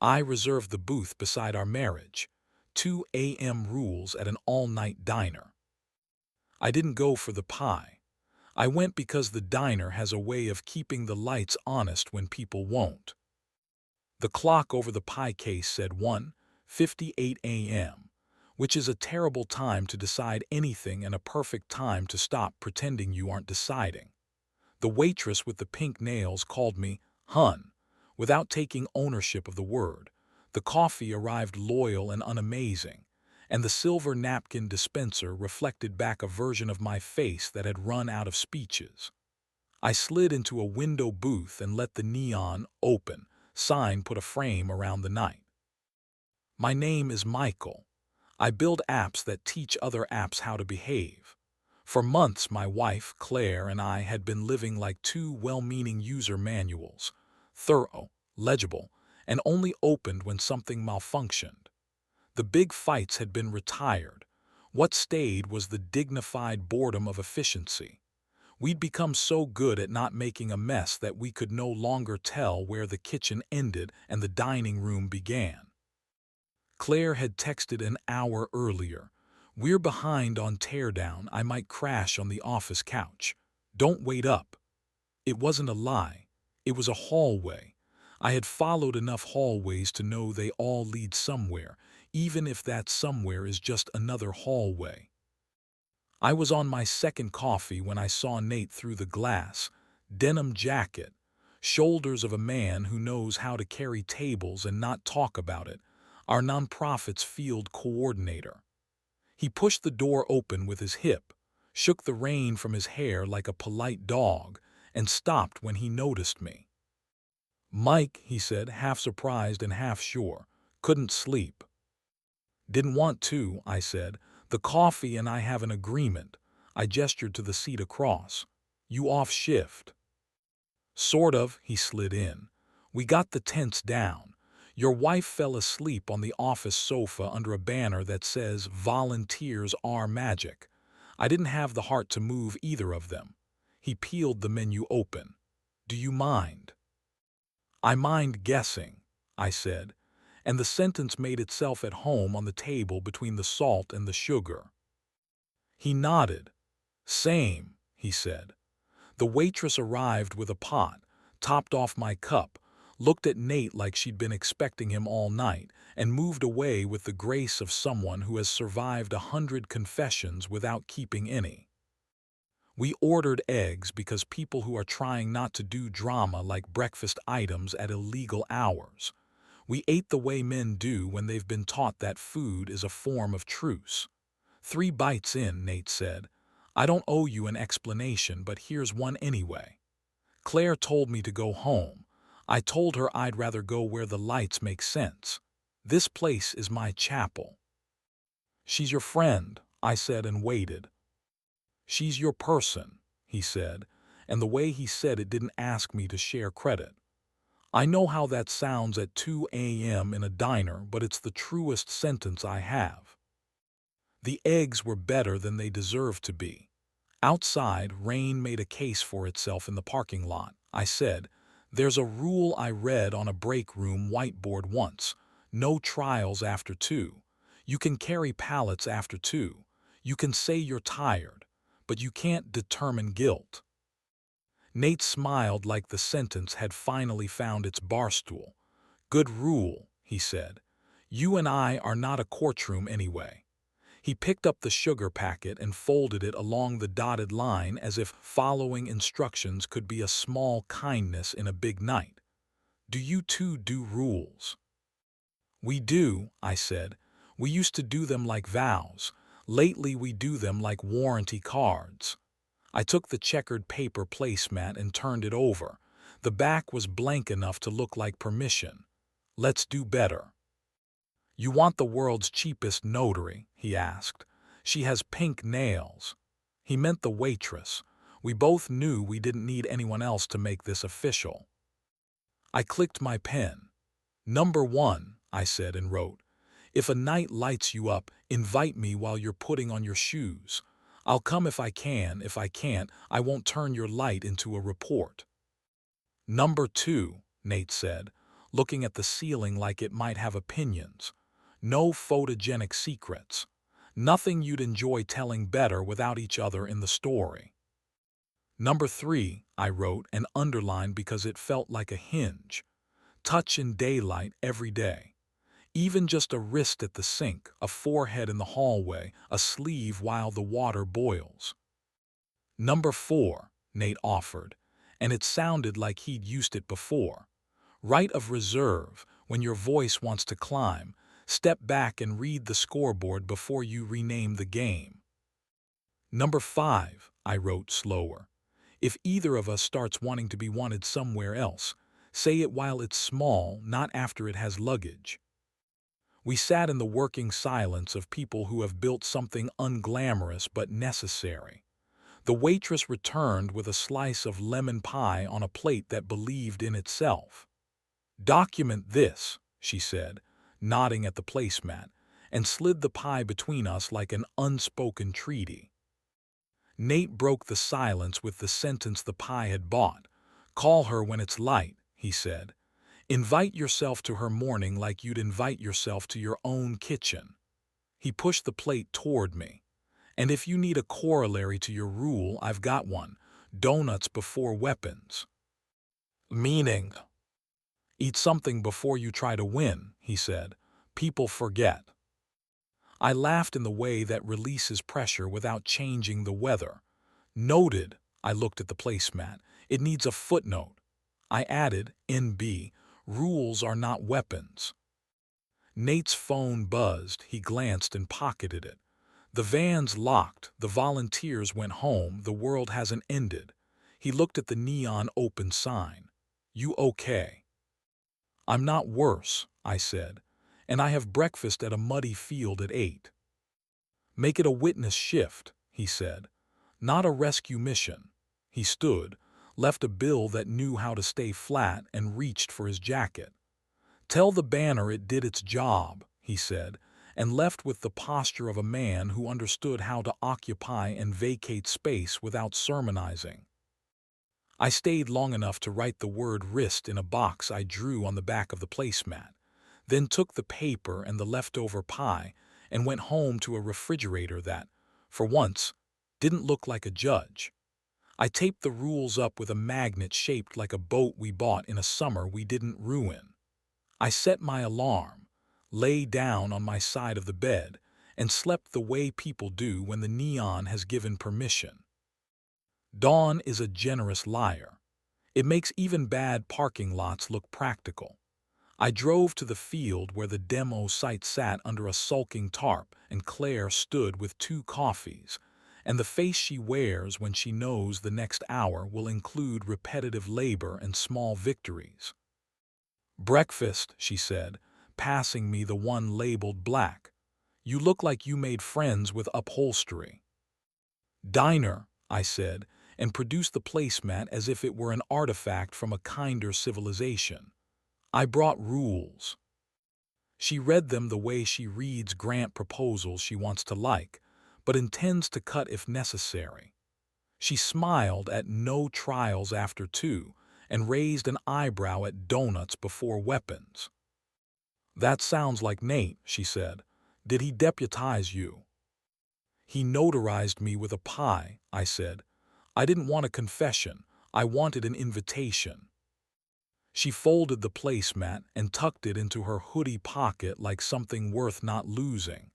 I reserved the booth beside our marriage. 2 a.m. rules at an all-night diner. I didn't go for the pie. I went because the diner has a way of keeping the lights honest when people won't. The clock over the pie case said 1:58 a.m., which is a terrible time to decide anything and a perfect time to stop pretending you aren't deciding. The waitress with the pink nails called me "hun" without taking ownership of the word. The coffee arrived loyal and unamazing, and the silver napkin dispenser reflected back a version of my face that had run out of speeches. I slid into a window booth and let the neon "open" sign put a frame around the night. My name is Michael. I build apps that teach other apps how to behave. For months, my wife, Claire, and I had been living like two well-meaning user manuals, thorough, legible, and only opened when something malfunctioned. The big fights had been retired. What stayed was the dignified boredom of efficiency. We'd become so good at not making a mess that we could no longer tell where the kitchen ended and the dining room began. Claire had texted an hour earlier. "We're behind on teardown. I might crash on the office couch. Don't wait up." It wasn't a lie. It was a hallway. I had followed enough hallways to know they all lead somewhere, even if that somewhere is just another hallway. I was on my second coffee when I saw Nate through the glass. Denim jacket, shoulders of a man who knows how to carry tables and not talk about it, our nonprofit's field coordinator. He pushed the door open with his hip, shook the rain from his hair like a polite dog, and stopped when he noticed me. "Mike," he said, half surprised and half sure, "couldn't sleep." "Didn't want to," I said. "The coffee and I have an agreement." I gestured to the seat across. "You off shift?" "Sort of," he slid in. "We got the tents down. Your wife fell asleep on the office sofa under a banner that says, 'Volunteers are magic.' I didn't have the heart to move either of them." He peeled the menu open. "Do you mind?" "I mind guessing," I said, and the sentence made itself at home on the table between the salt and the sugar. He nodded. "Same," he said. The waitress arrived with a pot, topped off my cup, looked at Nate like she'd been expecting him all night, and moved away with the grace of someone who has survived 100 confessions without keeping any. We ordered eggs because people who are trying not to do drama like breakfast items at illegal hours. We ate the way men do when they've been taught that food is a form of truce. 3 bites in, Nate said. "I don't owe you an explanation, but here's one anyway. Claire told me to go home. I told her I'd rather go where the lights make sense. This place is my chapel." "She's your friend," I said and waited. "She's your person," he said, and the way he said it didn't ask me to share credit. I know how that sounds at 2 a.m. in a diner, but it's the truest sentence I have. The eggs were better than they deserved to be. Outside, rain made a case for itself in the parking lot. I said, "There's a rule I read on a break room whiteboard once. No trials after 2. You can carry pallets after 2. You can say you're tired, but you can't determine guilt." Nate smiled like the sentence had finally found its barstool. "Good rule," he said. "You and I are not a courtroom anyway." He picked up the sugar packet and folded it along the dotted line as if following instructions could be a small kindness in a big night. "Do you two do rules?" "We do," I said. "We used to do them like vows. Lately we do them like warranty cards." I took the checkered paper placemat and turned it over. The back was blank enough to look like permission. "Let's do better." "You want the world's cheapest notary?" he asked. "She has pink nails." He meant the waitress. We both knew we didn't need anyone else to make this official. I clicked my pen. "Number 1, I said and wrote. "If a night lights you up, invite me while you're putting on your shoes. I'll come if I can. If I can't, I won't turn your light into a report." "Number 2, Nate said. looking at the ceiling like it might have opinions. No photogenic secrets. Nothing you'd enjoy telling better without each other in the story. Number 3, I wrote and underlined because it felt like a hinge. Touch in daylight every day. Even just a wrist at the sink, a forehead in the hallway, a sleeve while the water boils. Number 4, Nate offered, and it sounded like he'd used it before. Right of reserve, when your voice wants to climb, step back and read the scoreboard before you rename the game. Number 5, I wrote slower. If either of us starts wanting to be wanted somewhere else, say it while it's small, not after it has luggage. We sat in the working silence of people who have built something unglamorous but necessary. The waitress returned with a slice of lemon pie on a plate that believed in itself. "Document this," she said, nodding at the placemat, and slid the pie between us like an unspoken treaty. Nate broke the silence with the sentence the pie had bought. "Call her when it's light," he said. "Invite yourself to her morning like you'd invite yourself to your own kitchen." He pushed the plate toward me. "And if you need a corollary to your rule, I've got one. Donuts before weapons." "Meaning?" "Eat something before you try to win," he said. "People forget." I laughed in the way that releases pressure without changing the weather. "Noted," I looked at the placemat. "It needs a footnote." I added, "NB, rules are not weapons." Nate's phone buzzed. He glanced and pocketed it. "The van's locked. The volunteers went home. The world hasn't ended." He looked at the neon open sign. "You okay?" "I'm not worse," I said, "and I have breakfast at a muddy field at 8. "Make it a witness shift," he said. "Not a rescue mission." He stood, left a bill that knew how to stay flat, and reached for his jacket. "Tell the banner it did its job," he said, and left with the posture of a man who understood how to occupy and vacate space without sermonizing. I stayed long enough to write the word wrist in a box I drew on the back of the placemat, then took the paper and the leftover pie and went home to a refrigerator that, for once, didn't look like a judge. I taped the rules up with a magnet shaped like a boat we bought in a summer we didn't ruin. I set my alarm, lay down on my side of the bed, and slept the way people do when the neon has given permission. Dawn is a generous liar. It makes even bad parking lots look practical. I drove to the field where the demo site sat under a sulking tarp, and Claire stood with 2 coffees, and the face she wears when she knows the next hour will include repetitive labor and small victories. "Breakfast," she said, passing me the one labeled black. "You look like you made friends with upholstery." "Diner," I said, and produced the placemat as if it were an artifact from a kinder civilization. "I brought rules." She read them the way she reads grant proposals she wants to like, but intends to cut if necessary. She smiled at "no trials after 2" and raised an eyebrow at "donuts before weapons." "That sounds like Nate," she said. "Did he deputize you?" "He notarized me with a pie," I said. "I didn't want a confession. I wanted an invitation." She folded the placemat and tucked it into her hoodie pocket like something worth not losing.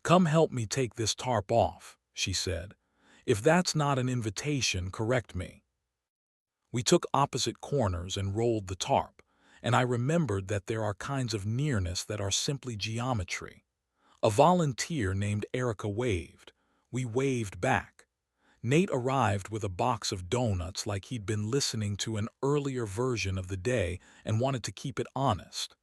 "Come help me take this tarp off," she said. "If that's not an invitation, correct me." We took opposite corners and rolled the tarp, and I remembered that there are kinds of nearness that are simply geometry. A volunteer named Erica waved. We waved back. Nate arrived with a box of donuts like he'd been listening to an earlier version of the day and wanted to keep it honest.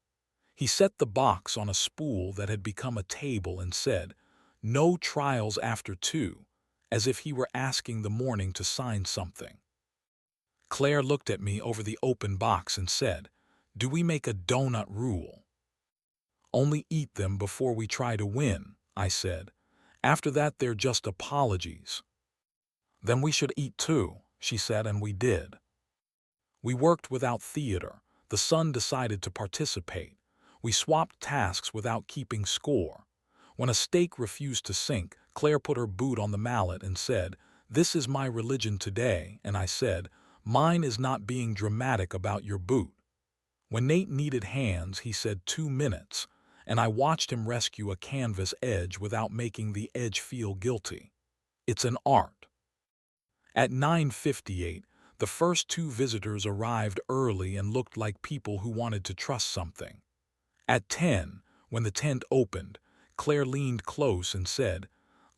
He set the box on a spool that had become a table and said, "No trials after 2," as if he were asking the morning to sign something. Claire looked at me over the open box and said, "Do we make a donut rule?" "Only eat them before we try to win," I said. "After that they're just apologies." "Then we should eat too," she said, and we did. We worked without theater. The son decided to participate. We swapped tasks without keeping score. When a steak refused to sink, Claire put her boot on the mallet and said, "This is my religion today," and I said, "Mine is not being dramatic about your boot." When Nate needed hands, he said 2 minutes, and I watched him rescue a canvas edge without making the edge feel guilty. It's an art. At 9:58, the first 2 visitors arrived early and looked like people who wanted to trust something. At 10, when the tent opened, Claire leaned close and said,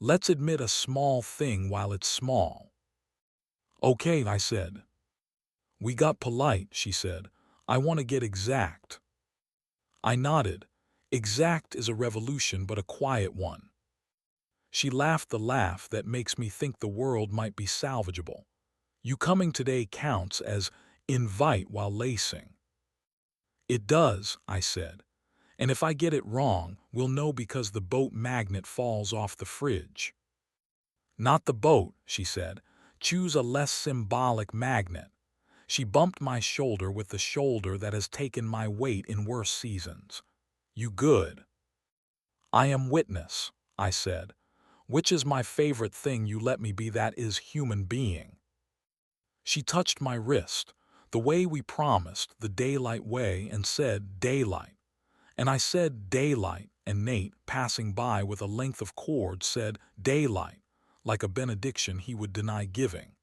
"Let's admit a small thing while it's small." "Okay," I said. "We got polite," she said. "I want to get exact." I nodded. Exact is a revolution, but a quiet one. She laughed the laugh that makes me think the world might be salvageable. "You coming today counts as invite while lacing." "It does," I said. "And if I get it wrong, we'll know because the boat magnet falls off the fridge." "Not the boat," she said. "Choose a less symbolic magnet." She bumped my shoulder with the shoulder that has taken my weight in worse seasons. "You good?" "I am witness," I said. "Which is my favorite thing you let me be, that is human being." She touched my wrist, the way we promised, the daylight way, and said, "Daylight." And I said, "Daylight," and Nate, passing by with a length of cord, said, "Daylight," like a benediction he would deny giving.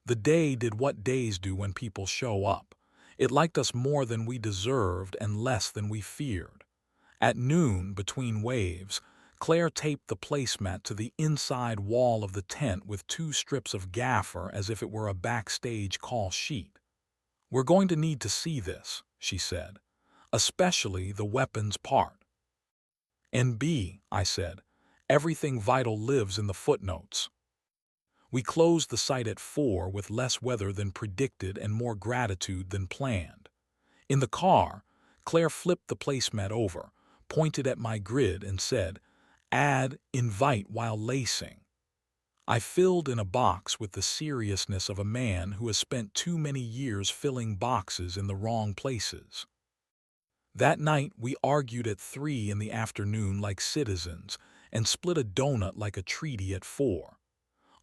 The day did what days do when people show up. It liked us more than we deserved and less than we feared. At noon, between waves, Claire taped the placemat to the inside wall of the tent with 2 strips of gaffer as if it were a backstage call sheet. "We're going to need to see this," she said, "especially the weapons part." "NB," I said. "Everything vital lives in the footnotes." We closed the site at 4 with less weather than predicted and more gratitude than planned. In the car, Claire flipped the placemat over, pointed at my grid, and said, "Add invite while lacing." I filled in a box with the seriousness of a man who has spent too many years filling boxes in the wrong places. That night, we argued at 3 in the afternoon like citizens and split a donut like a treaty at 4.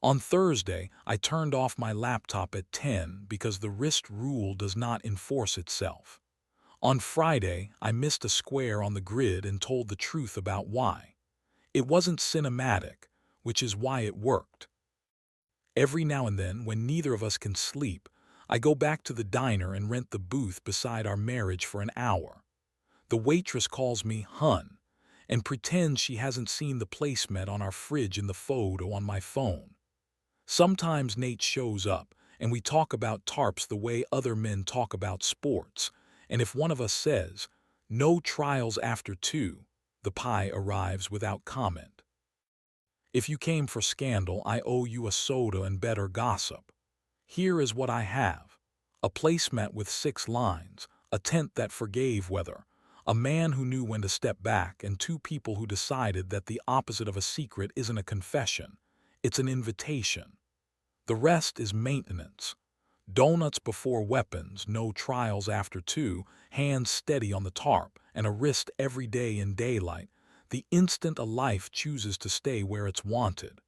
On Thursday, I turned off my laptop at 10 because the wrist rule does not enforce itself. On Friday, I missed a square on the grid and told the truth about why. It wasn't cinematic, which is why it worked. Every now and then, when neither of us can sleep, I go back to the diner and rent the booth beside our marriage for an hour. The waitress calls me "hun" and pretends she hasn't seen the placemat on our fridge in the photo on my phone. Sometimes Nate shows up, and we talk about tarps the way other men talk about sports, and if one of us says, "No trials after 2, the pie arrives without comment. If you came for scandal, I owe you a soda and better gossip. Here is what I have: a placemat with 6 lines, a tent that forgave weather, a man who knew when to step back, and 2 people who decided that the opposite of a secret isn't a confession, it's an invitation. The rest is maintenance. Donuts before weapons, no trials after 2, hands steady on the tarp, and a wrist every day in daylight, the instant a life chooses to stay where it's wanted.